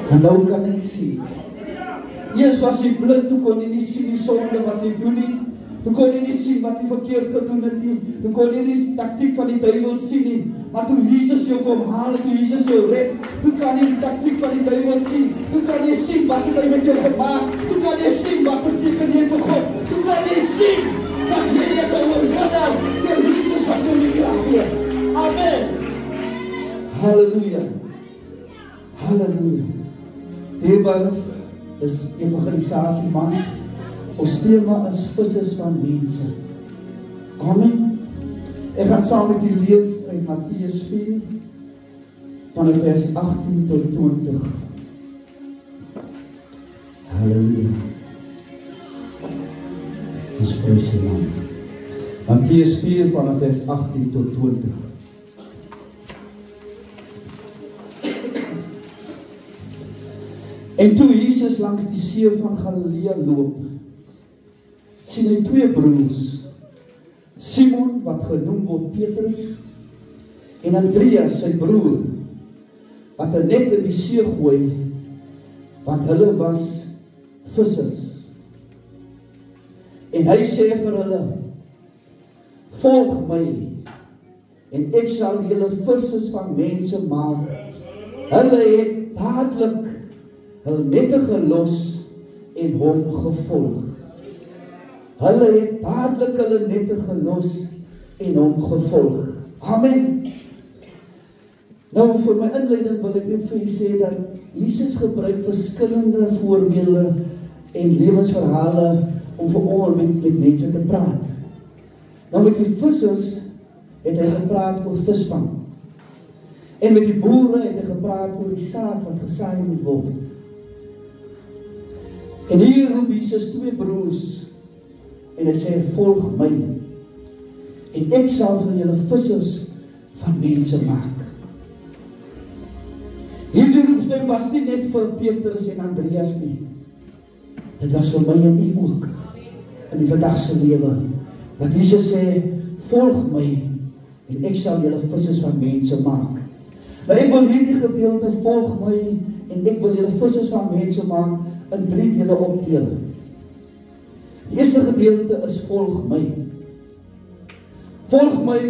En nou kan ek sien. Eers was jy blind, toe kon jy nie sien die sonde wat jy doen nie. Toe kon jy nie sien wat jy verkeerd gedoen het nie. Toe kon jy nie die taktiek van die duiwel sien nie. Maar toe Jesus jou kom haal, toe Jesus jou red, toe kan jy die taktiek van die duiwel sien. Toe kan jy sien wat het hy met jou gemaak. Toe kan jy sien wat beteken jy vir God. Toe kan jy sien dat jy is 'n oorwinnaar deur Jesus wat jou die krag gee. Amen. Halleluja. Halleluja. Dierbares is evangelisasie maand. Ons tema is vissers van mense. Amen. Ek gaan saam met u lees uit Matteus 4 van vers 18 tot 20. Halleluja. Ons prys sy naam. Matteus 4 van vers 18 tot 20. En toe Jesus langs die see van Galilea loop, sien hy twee broers, Simon wat genoem word Petrus en Andreas sy broer, wat 'n net in die see gooi, want hulle was vissers. En hy sê vir hulle, volg my en ek sal julle vissers van mense maak. Hulle het dadelik hul nette gelos en hom gevolg. Hulle het dadelik hulle nette gelos en hom gevolg. Amen. Nou vir my inleiding wil ek net vir julle sê dat Jesus gebruik verskillende voorbeelde en lewensverhale om veral met mense te praat. Nou met die vissers het hy gepraat oor visvang. En met die boere het hy gepraat oor die saad wat gesaai moet word. En hier roep Jesus twee broers en hy sê, volg my en ek sal vir julle vissers van mense maak. Hierdie roepstem was nie net vir Petrus en Andreas nie. Dit was vir my en u ook in die vandagse lewe. Dat Jesus sê, volg my en ek sal julle vissers van mense maak. Nou ek wil hierdie gedeelte, volg my en ek wil julle vissers van mense maak, in 3 dele opdeel. Die eerste gedeelte is volg my. Volg my,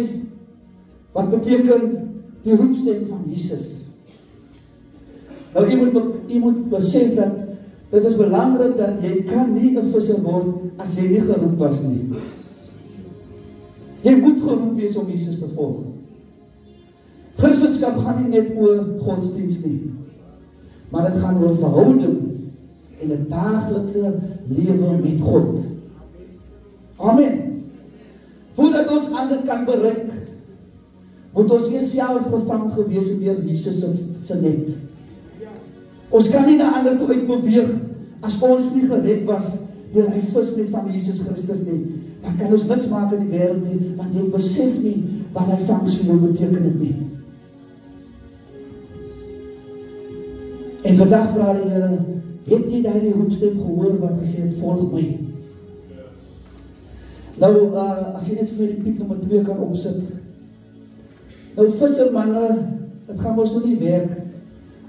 wat beteken die roepstem van Jesus. Nou, jy moet besef dat dit is belangrik dat jy kan nie 'n visser word as jy nie geroep was nie. Jy moet geroep wees om Jesus te volg. Christendom gaan nie net oor godsdienst nie, maar dit gaan oor verhouding en 'n daaglikse lewe met God. Amen. Voordat ons ander kan bereik, moet ons eers self gevang gewees het deur Jesus se net. Ons kan nie na ander toe uitbeweeg as ons nie gered was deur hy visnet van Jesus Christus nie. Dan kan ons niks maak in die wêreld nie, want jy besef nie wat hy vangs vir jou beteken het nie. En vandag vra die Here, het jy daai roepstem gehoor wat gesê het, volg my? Nou, as jy net vir die piek nommer 2 kan opsit. Nou, vissermanne, het gaan ons nou nie werk,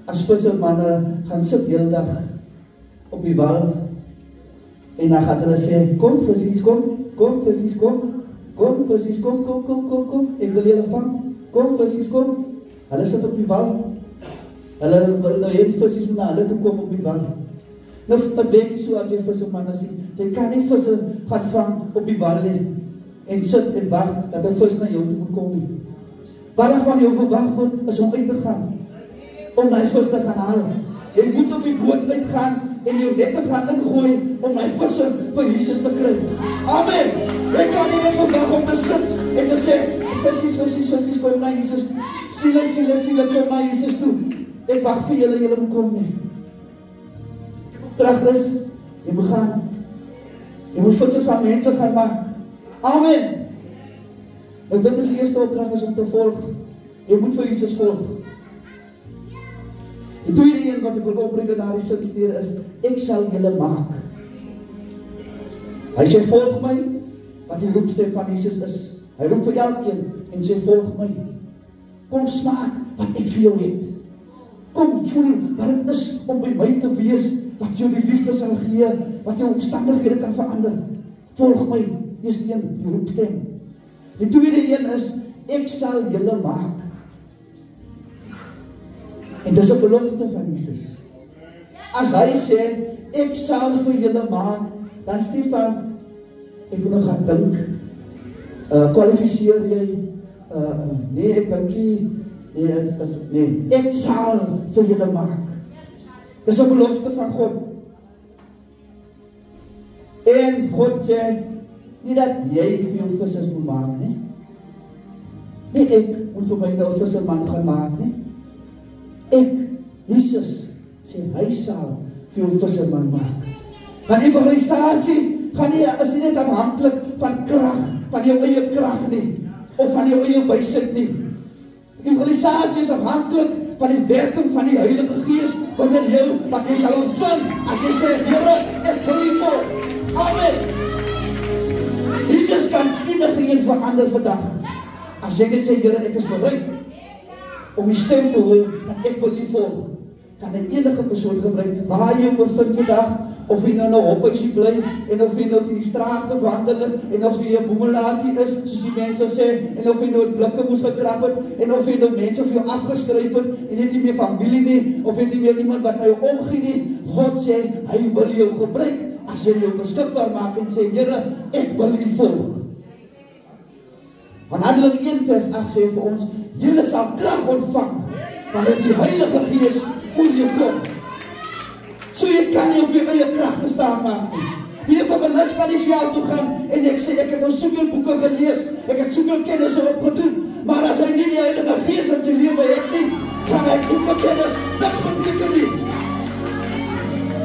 as vissermanne gaan sit heel dag op die wal, en dan gaat hulle sê, kom visies, kom visies, kom visies, kom, ek wil julle vang, kom visies, kom. Hulle sit op die wal, hulle wil nou heel visies na hulle toe kom op die wal. Nou, het werk nie so as jy vissermanne sien, jy kan nie visse gaan vang op die wal en sit en wacht, dat die vis na jou toe moet kom nie. Wat van jou verwag word, is om uit te gaan, om die vis te gaan haal. Jy moet op die boot uitgaan, en jou nette gaan ingooi, om die visse vir Jesus te kry. Amen! Jy kan nie net verwag om te sit, en te sê, visies, kom na Jesus, siele, kom na Jesus toe. Ek wacht vir julle moet kom nie. Terug is, jy moet gaan. Jy moet vissers van mense gaan maak. Amen! En dit is die eerste opdracht is om te volg. Jy moet vir Jesus volg. Die tweede een wat ek wil opbring na die sinstede is, ek sal julle maak. Hy sê, volg my, wat die roepstem van Jesus is. Hy roep vir elkeen en sê, volg my. Kom smaak wat ek vir jou het. Kom voel wat dit is om by my te wees, wat jou die liefde sal gee, wat jou omstandighede kan verander. Volg my, dis die een, die roepstem. Die tweede een is, ek sal julle maak. En dis 'n belofte van Jesus. As hy sê, ek sal vir julle maak, dan Stefan, ek moet nog gaan dink, kwalifiseer jy, nee, ek dink nie, nee, ek sal vir julle maak. Dis 'n belofte van God. En God sê, nie dat jy vir jou vissers moet maak, nie. Nie ek moet vir my nou visserman gaan maak, nie. Ek, Jesus, sê, hy sal vir jou visserman maak. Maar evangelisasie is nie net afhanklik van krag, van jou eie krag nie, of van jou eie wysheid nie. Evangelisasie is afhanklik van die werking van die Heilige Gees binne jou, wat jy sal ontvang as jy sê, Here, ek wil U volg. Amen. Jesus kan enige een verander vandag. As jy net sê, Here, ek is bereid om die stem te hoor, dat ek wil U volg. Kan enige persoon gebruik, waar jy bevind vandag, of jy nou in 'n hophuisie bly, en of jy nou in die straat gewandel het, en of jy 'n boemelaartjie is, soos die mense sê, en of jy nou blikke moes gekrap het, en of jy nou mense vir jou afgeskryf het, en jy het nie meer familie nie, of jy het nie meer iemand wat na jou omgee nie. God sê, hy wil jou gebruik, as jy jou beskikbaar maak en sê, Here, ek wil U volg. Want Handelinge 1 vers 8 sê vir ons, julle sal krag ontvang, wanneer die Heilige Gees oor jou kom. So jy kan nie op jou eie krag staan maak nie. Die evangelis kan nie vir jou toe gaan en ek sê, ek het nou soveel boeke gelees, ek het soveel kennis opgedoen, maar as hy nie die Heilige Gees in sy lewe het nie, kan hy boeke kennis niks beteken nie.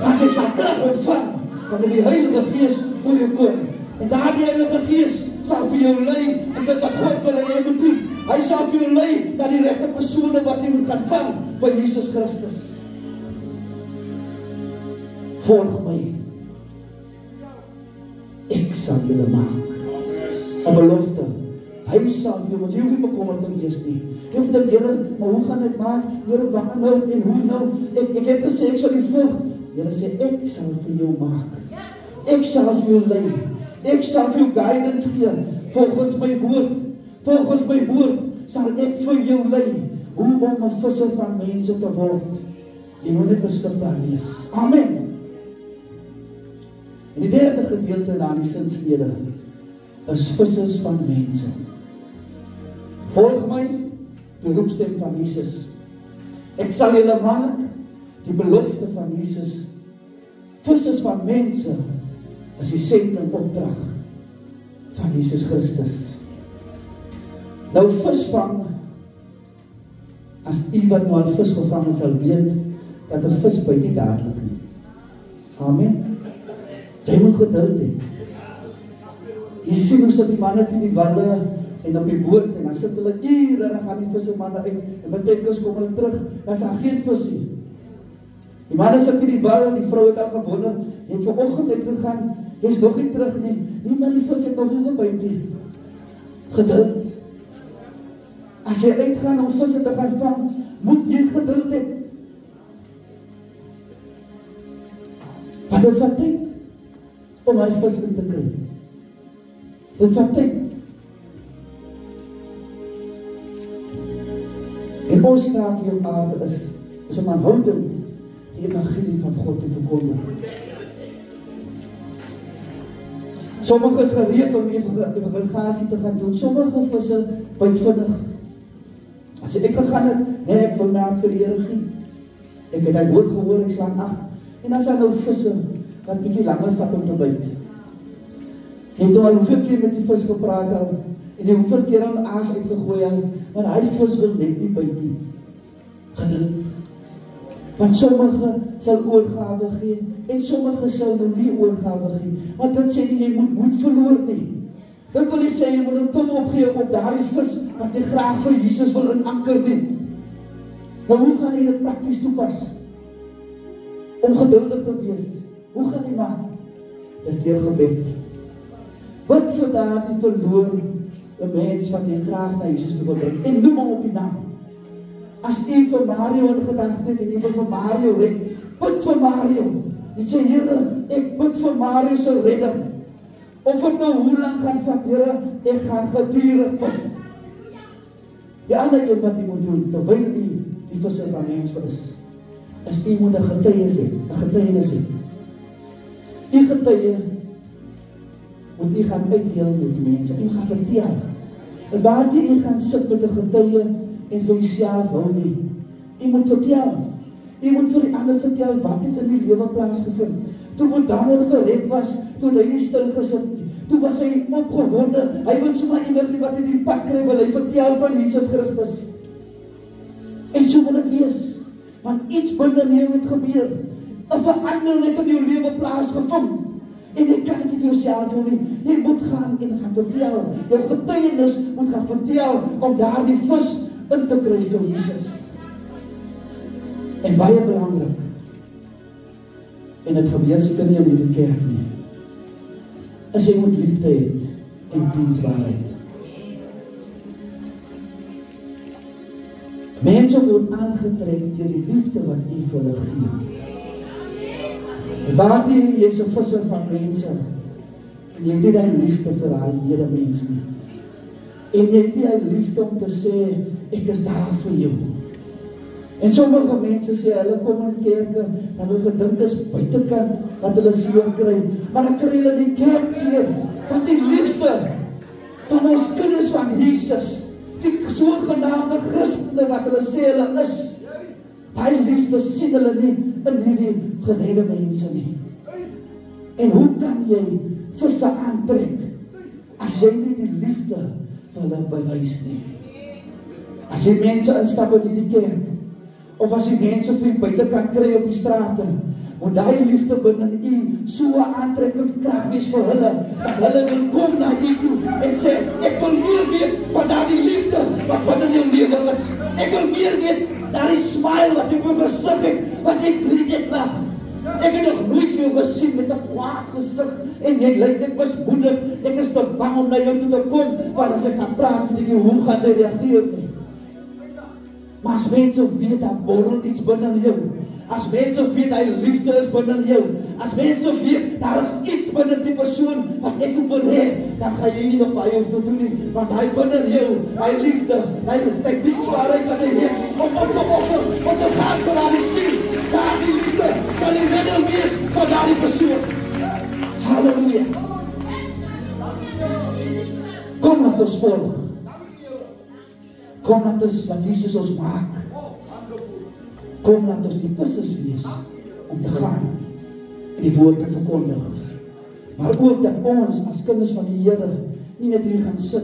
Want jy sal krag ontvang, wanneer die Heilige Gees oor jou kom. En daar die Heilige Gees sal vir jou lei, en dit wat God wil hê jy moet doen. Hy sal vir jou lei na die regte persone wat jy moet gaan vang by Jesus Christus. Volg my. Ek sal julle maak. 'n belofte. Hy sal vir jou, want jy hoef nie bekommerd te wees nie. Jy hoef te dink, Here, maar hoe gaan dit maak? Here, wat nou en hoe nou? Ek het gesê ek sal U volg. Here sê, ek sal vir jou maak. Ek sal vir jou lei. Ek sal vir jou guidance gee. Volgens my woord. Volgens my woord sal ek vir jou lei hoe om 'n visser van mense te word. Jy moet net beskikbaar wees. Amen. En die derde gedeelte na die sinslede is vissers van mense. Volg my, die roepstem van Jesus. Ek sal julle maak, die belofte van Jesus. Vissers van mense is die sentrum opdrag van Jesus Christus. Nou visvang, as u wat nou al vis gevang het, sal weet, dat 'n vis byt nie dadelik nie. Amen. Jy moet geduld hê. Jy sien hoe sit die manne teen die walle en op die boot, en dan sit hulle ure, en dan gaan die vissermanne uit, en betekens kom hulle terug, dan is daar geen vis nie. Die manne sit teen die walle, die vrou het al gewonder, jy het vanoggend uitgegaan, jy is nog nie terug nie, nie, maar die vis het nog nie gebyt nie. Geduld. As jy uitgaan om visse te gaan vang, moet jy geduld hê. Want dit vat tyd om hy vis in te kry. Dit vat tyd. En ons taak hier op aarde is om aanhoudend die evangelie van God te verkondig. Sommige is gereed om evangelisasie te gaan doen, sommige visse byt vinnig. As ek gegaan het, nee, ek wil naad vir die Here gee. Ek het hy woord gehoor, ek slaan 8. En as hy nou visse, wat bietjie langer vat om te byt. Jy het al hoeveel keer met die vis gepraat al, en jy hoeveel keer aan die aas uitgegooi al, maar hy vis wil net nie byt nie. Geduld. Want sommige sal oorgawe gee, en sommige sal nou nie oorgawe gee. Want dit sê nie, jy moet moed verloor nie. Dit wil nie sê, jy moet een tong opgee op daardie vis, wat jy graag vir Jesus wil inanker nie. Nou hoe gaan jy dit prakties toepas? Om geduldig te wees. Hoe gaan jy maak? Dis deur gebed. Wat vir daardie verloor 'n mens wat jy graag na Jesus toe wil bring, en noem hom op die naam. As u vir Mario in gedagte het en u wil vir Mario red, bid vir Mario. En sê, Here, ek bid vir Mario se redding. Of het nou hoe lang gaan vat, Here, ek gaan gedurig bid. Die ander een wat u moet doen, terwyl u die visser van mense is u moet 'n getuienis hê. U getuie moet u gaan uitdeel met die mense. U gaan vertel. En waar u gaan sit met 'n getuie en vir jouself hou nie. U moet vertel. U moet vir die ander vertel wat het in die lewe plaasgevind. Toe David gered was, toe hy nie stil gesit nie. Toe was hy opgewonde. Hy wil sommer iemand wat hy die pad kry, wil hy vertel van Jesus Christus. En so moet dit wees. Want iets binne jou het gebeur. 'n verandering het in jou lewe plaasgevind. En jy kan dit vir jouself doen nie. Jy moet gaan en gaan vertel. Jou getuienis moet gaan vertel om daardie vis in te kry vir Jesus. En baie belangrik. En dit gebeur seker nie in die kerk nie. As jy moet liefde hê en diensbaarheid. Mense word aangetrek deur die liefde wat u vir hulle gee. En daardie jy is 'n visser van mense. En jy het nie die liefde vir daai medemens nie. En jy het nie die liefde om te sê, ek is daar vir jou. En sommige mense sê, hulle kom in kerke, dat hulle gedink is buitekant, wat hulle seer kry. Maar dan kry hulle die kerk seer, want die liefde van ons kinders van Jesus, die sogenaamde Christene wat hulle sê hulle is, die liefde sien hulle nie in hierdie geredde mense nie. En hoe kan jy visse aantrek, as jy nie die liefde vir hulle bewys nie? As jy mense instap in die kerk, of as jy mense vir die buitekant kry op die strate, want die liefde binne u so 'n aantrekkingskrag is vir hulle, dat hulle wil kom na u toe en sê, ek wil meer weet van daardie liefde wat binne jou lewe is. Ek wil meer weet, daardie smile wat jy op jou gesig het, wat jy blink lag. Ek het nog nooit vir jou gesien met 'n kwaad gesig en jy lyk net mismoedig. Ek is te bang om na jou toe te kom, want as ek gaan praat, weet ek nie hoe gaan sy reageer nie. Maar as mense weet, daar borrel iets binne jou. As mense weet, die liefde is binne jou. As mense weet, daar is iets binne die persoon wat ek ook wil hê, dan gaan jy nie nog baie hoef te doen nie. Want hy binne jou, die liefde, die diensbaarheid wat hy het, om te offer, om te gaan vir daardie siel, daardie liefde, sal die middel wees vir daardie persoon. Halleluja. Kom laat ons volg. Kom laat ons wat Jesus ons maak. Kom laat ons die vissers wees om te gaan en die woord te verkondig. Maar ook dat ons as kinders van die Here nie net hier gaan sit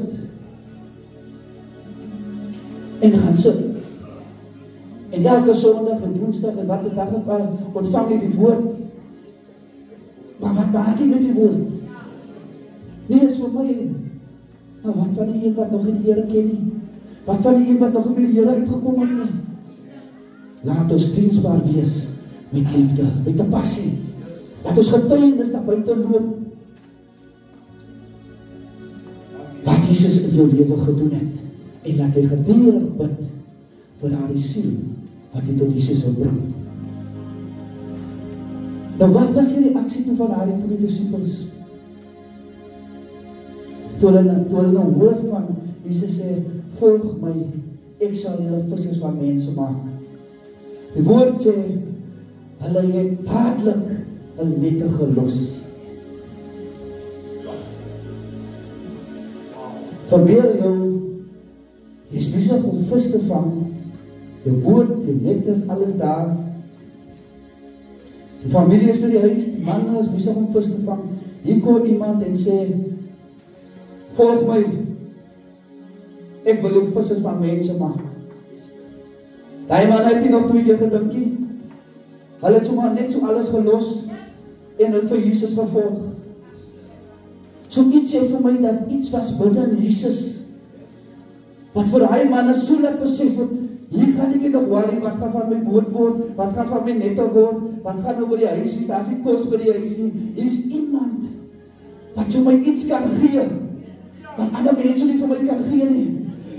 en elke Sondag en Woensdag en wat 'n dag ook al ontvang jy die woord. Maar wat maak jy met die woord? Nie is vir my, maar wat van die een wat nog nie die Here ken nie? Wat van die een wat nog nie by die Here uitgekom het nie? Laat ons diensbaar wees met liefde, met 'n passie. Laat ons getuienis na buite loop. Wat Jesus in jou lewe gedoen het. En laat jy gedurig bid vir daardie siel wat jy tot Jesus wil bring. Nou wat was die reaksie toe van daardie 2 disippels? Toe hulle nou hoor van Jesus sê, volg my, ek sal julle vissers van mense maak. Die woord sê, hulle het dadelik hul nette gelos. Verbeel jou, jy is besig om vis te vang, jou boot, jou net is alles daar. Die familie is by die huis, die man is besig om vis te vang. Hier kom iemand en sê, volg my, ek wil jou vissers van mense maak. Die man het nie nog 2 keer gedink nie. Hulle het sommer net so alles gelos en hulle vir Jesus gevolg. So iets sê vir my dat iets was binne in Jesus wat vir hy manne so laat besef het, hier gaan ek nie nog worry, wat gaan van my boot word, wat gaan van my nette word, wat gaan nou by die huis wees, daar is nie kos by die huis nie. Hier is iemand wat so my iets kan gee, wat ander mense nie vir my kan gee nie.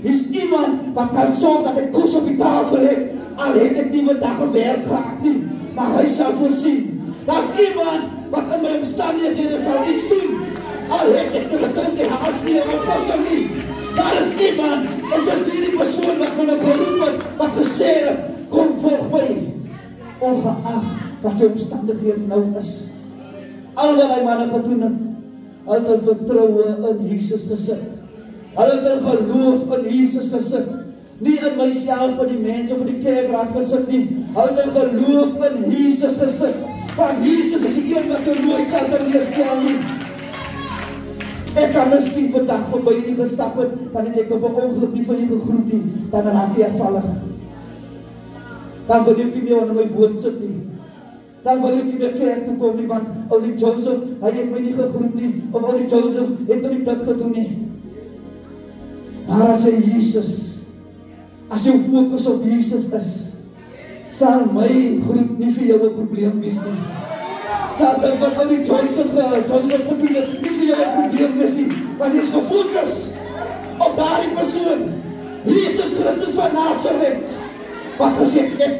Hier's iemand wat gaan sorg dat ek kos op die tafel het, al het ek nie vandag gewerk gehad nie, maar hy sal voorsien. Daar's iemand wat in my omstandighede sal iets doen, al het ek nie gedink die haas nie op kos nie. Daar is iemand, en dis hierdie persoon wat my geroep het, wat gesê het, kom volg my, ongeag wat jou omstandighede nou is. Al wat hy manne gedoen het, hy het hulle vertroue in Jesus gesit. Hy het hulle geloof in Jesus gesit. Nie in myself, in die mense of in die kerkraad gesit nie. Hy het hulle geloof in Jesus gesit. Want Jesus is die een wat jou nooit sal teleurstel nie. Ek kan miskien vandag voorbij u gestap het, dan het ek op 'n ongeluk nie van u gegroet nie, dan raak jy afvallig. Dan wil ek nie meer onder my woord sit nie. Dan wil ek nie meer kerk toe kom nie, want oulie Joseph, hy het my nie gegroet nie, of oulie Joseph het my nie dit gedoen nie. Maar as hy Jesus, as jou fokus op Jesus is, sal my groet nie vir jou 'n probleem wees nie. Sal dit wat oulie Joseph gedoen het, nie vir jou 'n probleem wees nie, want hy is gefokus op daardie persoon, Jesus Christus van Nazareth, wat gesê ek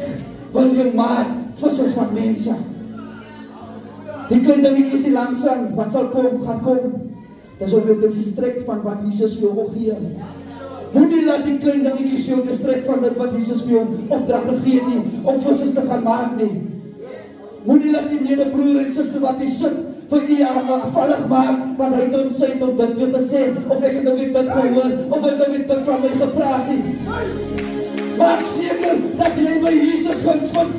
wil jou maak vissers van mense. Die klein dingetjies die langsaan, wat sal kom, gaan kom. Dis ook jou distrek van wat Jesus vir jou gee. Moet nie laat die klein dingetjies jou distrek van dit wat Jesus vir jou opdrag gegee nie, om vissers te gaan maak nie. Moet nie laat die medebroer en suster wat die sit vir u afvallig maak, want hy het hom sy tot dit weer gesê, of ek het nou weer dit gehoor, of hy het nou weer dit van my gepraat nie. Maak seker dat jy by Jesus guns vind.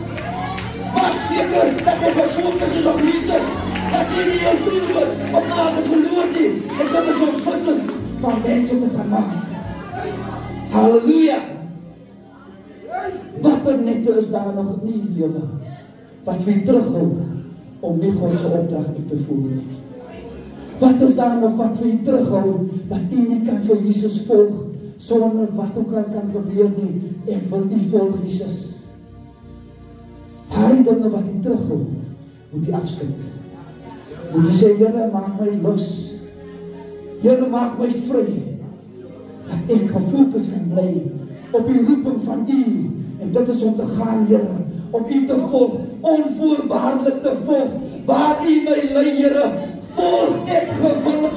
Maak seker dat jy gefokus is op Jesus, dat jy nie jou doel word op aarde verloor nie, en dit is om vissers van mense te gaan maak. Halleluja! Wat er net is daar nog in die lewe, wat jy terughou, om nie Godse opdracht nie te voel. Wat is daar nog wat jy terughou, dat jy nie kan vir Jesus volg, sonder wat ook al kan gebeur nie, ek wil nie volg Jesus. Daardie dinge wat jy terughou, moet jy afskik. Moet jy sê, Here, maak my los. Here, maak my vry. Dat ek gefokus kan bly op die roeping van u. En dit is om te gaan, Here, om u te volg, onvoorwaardelik te volg. Waar u my lei, Here, volg ek gewillig.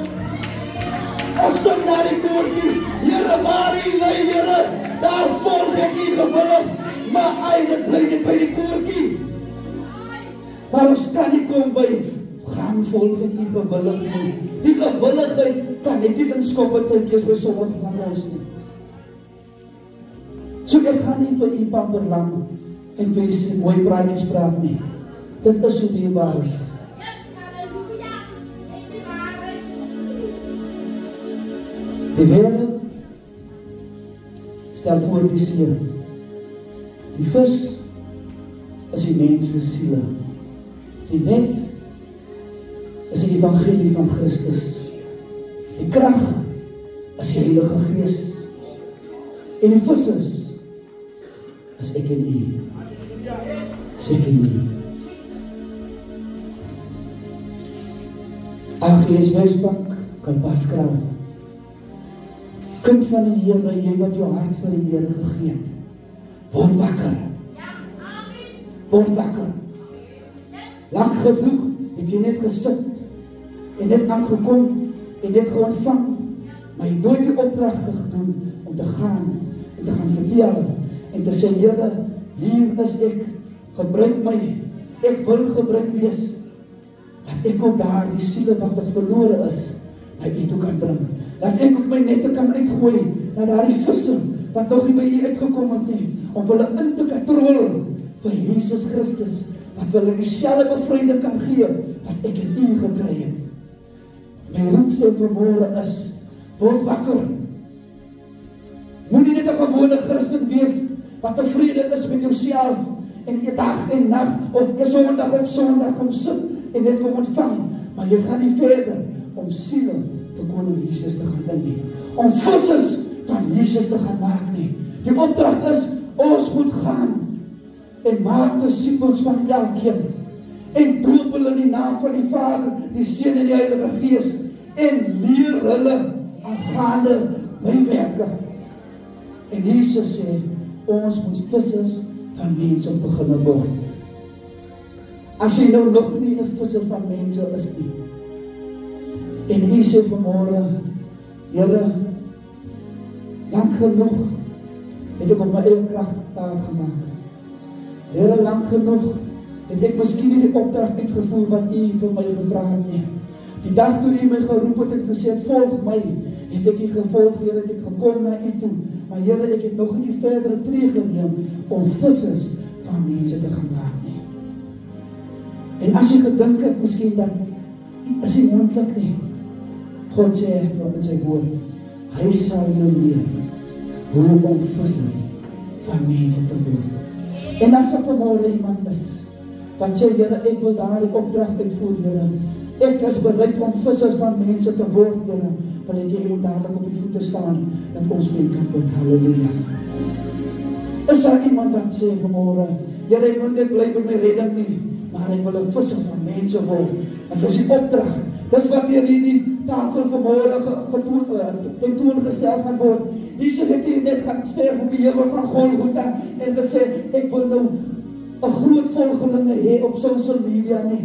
As sing na die koortjie, Here, waar u lei, Here, daar volg ek u gewillig. Maar dit bly net by die koortjie. Maar ons kan nie kom by, gaan volg ek u gewillig nie. Die gewilligheid kan net nie in skoppetykies by sommige van ons nie. So ek gaan nie vir u pamperlang en vir u mooi praatjies praat nie. Dit is so dierbaar is. Die wêreld stel voor die see. Die vis is die mens se siele. Die net is die evangelie van Christus. Die krag is die Heilige Gees. En die vissers is ek en u. Is ek en u. AGS Wesbank, Kalpaskraal. Kind van die Here, jy wat jou hart vir die Here gegee het. Word wakker. Word wakker. Lang genoeg het jy net gesit en net aangekom en net geontvang, maar jy nooit die opdrag gedoen om te gaan en te gaan vertel en te sê, Here, hier is ek, gebruik my, ek wil gebruik wees, dat ek ook daar die siele wat nog verlore is, by u toe kan bring, dat ek ook my nette kan uitgooi, na daar die visse, wat nog nie by u uitgekom het nie, om hulle in te katrol, vir Jesus Christus, wat hulle dieselfde bevryding kan gee, wat ek in u gekry het. My roepstem vanmôre is, word wakker. Moet nie net 'n gewone Christen wees, wat tevrede is met jouself, en jy dag en nag, of jy Sondag op Sondag kom sit, en net kom ontvang, maar jy gaan nie verder, om siele vir koning Jesus te gaan in nie, om vissers van Jesus te gaan maak nie. Die opdrag is, ons moet gaan, en maak disippels van elkeen, en doop hulle in die naam van die Vader, die Seun en die Heilige Gees, en leer hulle aangaande my werke. En Jesus sê, ons moet vissers van mense begin word. As jy nou nog nie 'n visser van mense is nie, en jy sê vanmôre, Here, lank genoeg het ek op my eie krag staat gemaak. Here, lank genoeg het ek miskien nie die opdrag uitgevoer wat U vir my gevra het nie. Die dag toe U my geroep het en gesê het, volg my, het ek U gevolg, Here, het ek gekom na U toe. Maar Here, ek het nog nie verdere tree geneem om vissers van mense te gaan maak nie. En as jy gedink het, miskien dat is nie moontlik nie. God sê in sy woord, hy sal jou leer hoe om vissers van mense te word. En as er vanmôre iemand is, wat sê, Here, ek wil daar die opdrag uitvoer, Here. Ek is bereid om vissers van mense te word, Here. Wil ek jy moet dadelijk op die voete staan, dat ons mee kan word. Halleluja. Is daar iemand wat sê vanmôre, Here, ek wil net bly by my redding nie, maar ek wil 'n visser van mense word. En dis die opdrag. Dis wat hier die tafel vanmôre tentoongestel gaan word. Jesus het hier net gaan sterf op die heuwel van Golgotha en gesê, ek wil nou 'n groot volgelinge hê op social media nie.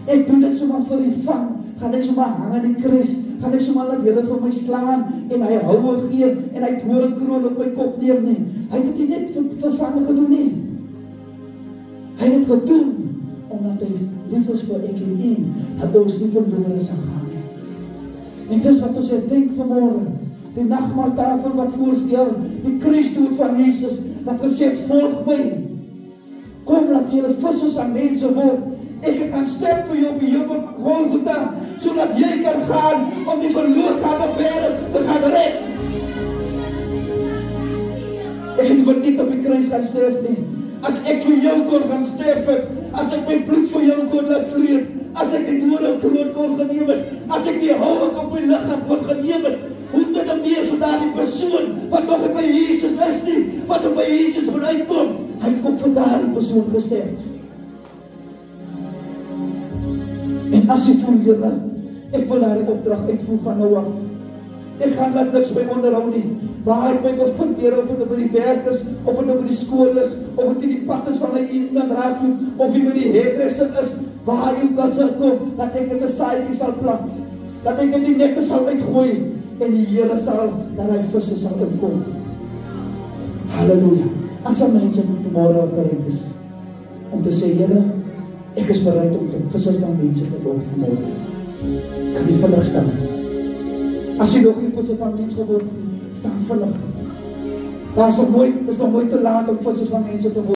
Ek doen dit sommer vir die van, gaan ek sommer hang aan die kruis, gaan ek sommer laat julle vir my slaan en hy houe gee en hy doringkroon op my kop neem nie. Hy het dit net vir van gedoen nie. Hy het gedoen omdat hy lief is vir ek en U, dat ons nie verlore sal gaan nie. En dis wat ons herdenk vanmôre, die nagmaaltafel wat voorstel, die kruisdood van Jesus, wat gesê het, volg my. Kom, laat julle vissers aan mense word. Ek kan sterf vir jou op die heuwel van Golgotha, sodat jy kan gaan om die verlore wêreld te gaan red. Ek het vir niet op die kruis gaan sterf nie. As ek vir jou kon gaan sterf het, as ek my bloed vir jou kon laat vloei, as ek die doringkroon kon geneem het, as ek die houe op my liggaam kon geneem het, hoe dit dan meer vir daardie persoon wat nog by Jesus is nie, wat op by Jesus wil uitkom, hy het ook vir daardie persoon gesterf. En as jy voel, Here, ek wil daardie opdrag uitvoer van nou af. Ek gaan laat niks by onderhou nie. Waar ek my bevind, Here, of het by die werk is, of het by die skool is, of het in die pad is van iemand raakloop, of jy by die hairdresser is, waar jy ook al sal kom, dat ek dit 'n saadjie sal plant, dat ek dit die nette sal uitgooi, en die Here sal, dat hy visse sal inkom. Halleluja. As daar mense vanmôre wat bereid is, om te sê, Here, ek is bereid om te vissers van mense te word vanmôre. Kan jy vinnig staan? As jy nog nie visser van mense geword, staan vinnig. Dit is nog nooit te laat om vissers van mense te word.